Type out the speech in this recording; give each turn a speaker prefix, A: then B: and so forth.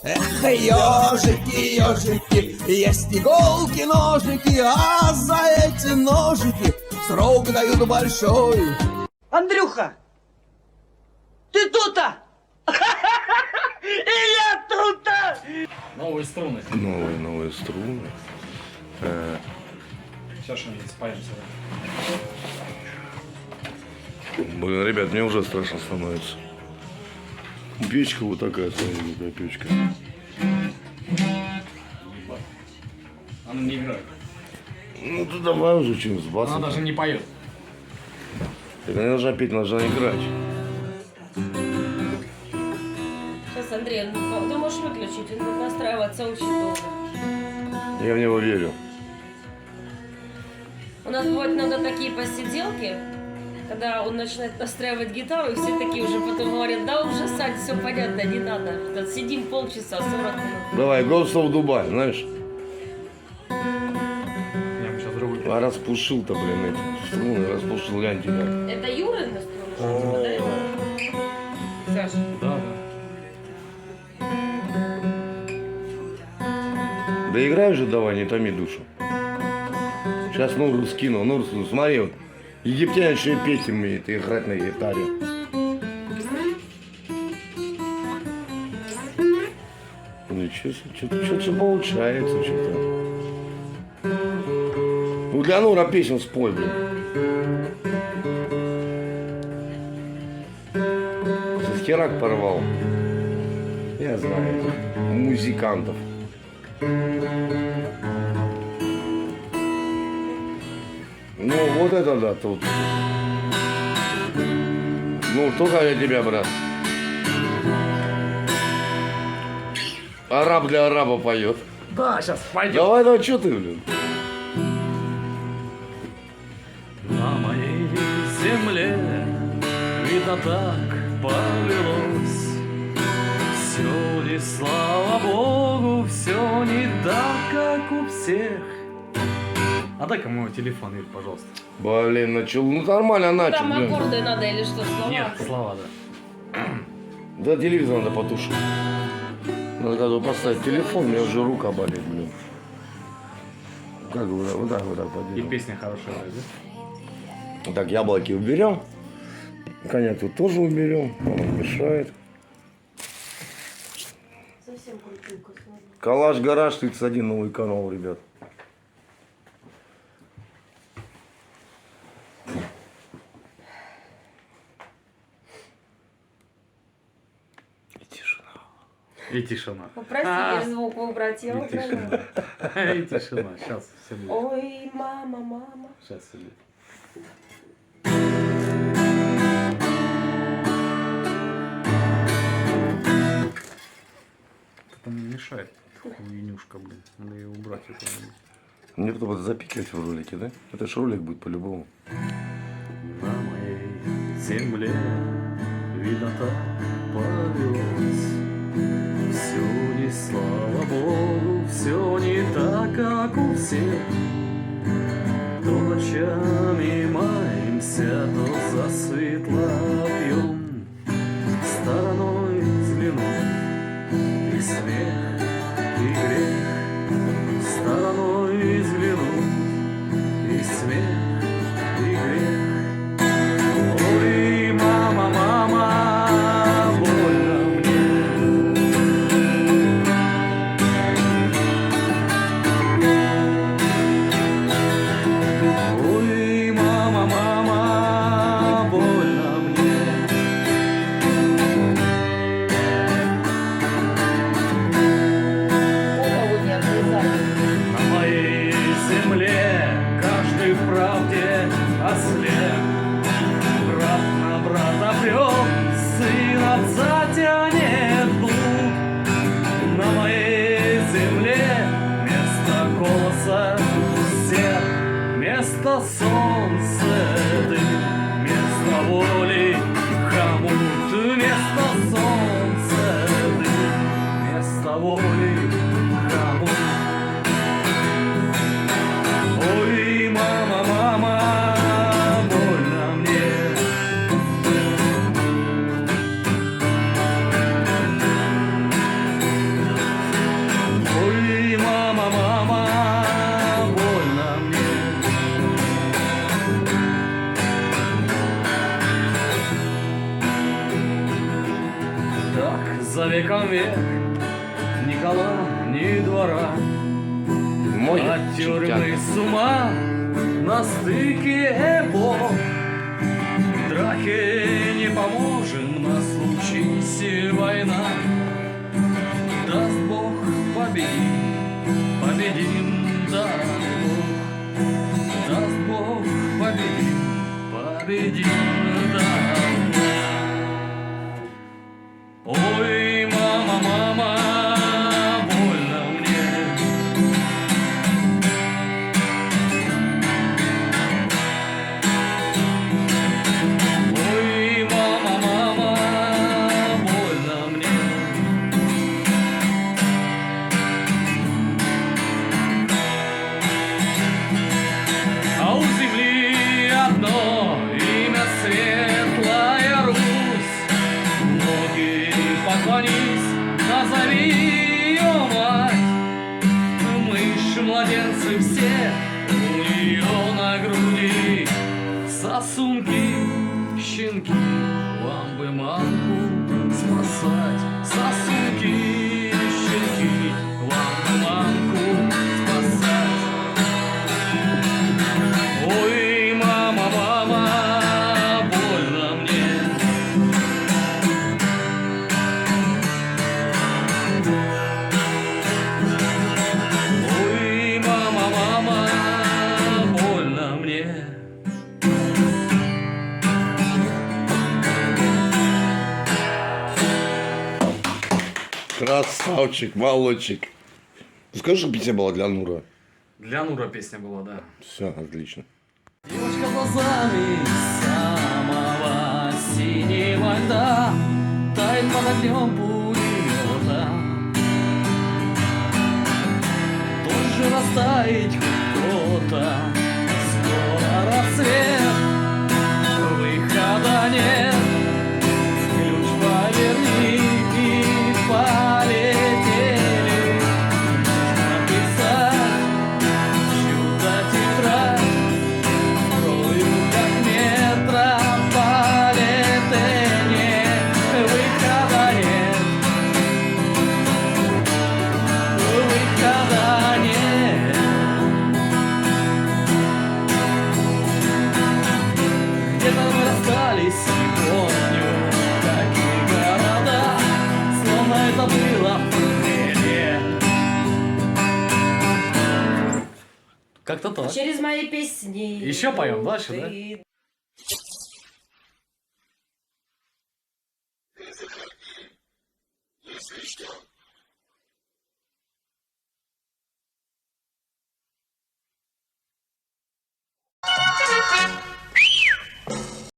A: Эх, ежики, ежики, есть иголки, ножики, а за эти ножики срок дают большой.
B: Андрюха, ты тут-то? И я тут-то!
C: Новые струны.
D: Новые струны.
C: Сейчас что-нибудь споемся.
D: Блин, ребят, мне уже страшно становится. Печка вот такая, смотрите, какая печка.
C: Она не играет.
D: Ну ты давай уже чем-то с басом.
C: Она даже не поет.
D: Так она должна петь, она должна играть.
E: Сейчас, Андрей, ну, ты можешь выключить, он настраиваться очень долго.
D: Я в него верю.
E: У нас бывают иногда такие посиделки, когда он начинает настраивать гитару, и все такие уже потом говорят, да уже, Сань, все понятно, не надо. Вот сидим полчаса, 40 минут.
D: Давай, Ghost of Dubai, знаешь?
C: Я ему сейчас другой.
D: А распушил-то, блин, эти струны, распушил, гляньте как.
E: Это Юра настроил? Да? Саша?
C: Да.
D: Да играй уже давай, не томи душу. Сейчас Нуру скину, Нуру, смотри, вот, египтянин еще и петь умеет, и играть на гитаре. Ничего себе, что-то получается, что-то. Ну для Нура песню спой, блин. Херак порвал. Я знаю, музыкантов. Ну, вот это да, тут. Ну, только я тебя, брат. Араб для араба поет.
C: Да, сейчас пойдем.
D: Давай, что ты, блин?
F: На моей земле, видно, так повелось. Все не слава Богу, все не так, как у всех.
C: А дай-ка мой телефон, Юрий, пожалуйста.
D: Блин, начал. Ну, нормально начал,
E: Там
D: блин.
E: аккорды надо или что, слова?
C: Нет, слова, да.
D: Да, телевизор надо потушить. Надо когда поставить телефон, у меня уже рука болит, блин. Как вот так
C: И
D: поделаем.
C: песня хорошая, да?
D: Так, яблоки уберем. Коньяк тут тоже уберем. Он мешает.
E: Совсем крутилка, смотри.
D: Калаш Гараж 31, новый канал, ребят. И тишина.
C: И тишина.
E: Попроси теперь звук убрать, я
C: И
E: убрала.
C: тишина. И тишина. Сейчас все будет.
E: Ой, мама, мама.
C: Сейчас все будет. Это мне мешает. Хуйнюшка, блин. Надо ее убрать. Это.
D: Мне кто-то запикивать в ролике, да? Это ж ролик будет по-любому.
F: На моей земле, видно, так повелось. Все не слава Богу, все не так, как у всех. То ночами маемся, то засветло пьем. Стороной взглянуть, и смех, и грех. Стороной взглянуть, и смех, и грех. Ой, мама, мама, больно мне. Ой, мама, мама, больно мне.
E: Голову не обрезай.
F: На моей земле каждый в правде ослеп. Брат на брата прет, сын отца тянет блуд. На моей земле вместо голоса всех, вместо солнца дым, вместо воли хомут, вместо солнца дым, вместо воли хомут. Ой, мама, мама, больно мне. веком век, ни кола, ни двора.
D: Мой
F: От тюрьмы с ума на стыке эпох. Драке не поможем, на случись война. Даст Бог победим, победим, даст Бог. Даст Бог победим, победим, даст Бог. Ой, мама, мама, больно мне. Ой, мама, мама, больно мне. А у земли одно имя — Светлая Русь. Ноги поклонись, назови ее мать. Мы ж младенцы все, у нее на груди сосунки, щенки, вам бы мамку спасать. Сосунки, щенки, вам бы мамку спасать. Ой, мама, мама, больно мне. Ой, мама, мама, больно мне.
D: Красавчик, молодчик. Скажи, что песня была для Нура.
F: Для Нура песня была, да.
D: Все, отлично.
F: Девочка глазами самого синего льда тает под огнем пулемета. Тоже растаять кто-то, скоро рассвет, выхода нет. Ключ поверни и полетели. Написать чудо тетрадь. Крою, как метрополитене, выхода нет, выхода нет. Где-то мы расстались, не помню, какие города, словно это было в туннеле. Как-то так.
E: Через мои песни.
F: Еще поем дальше, да?
E: Ты
A: Если что,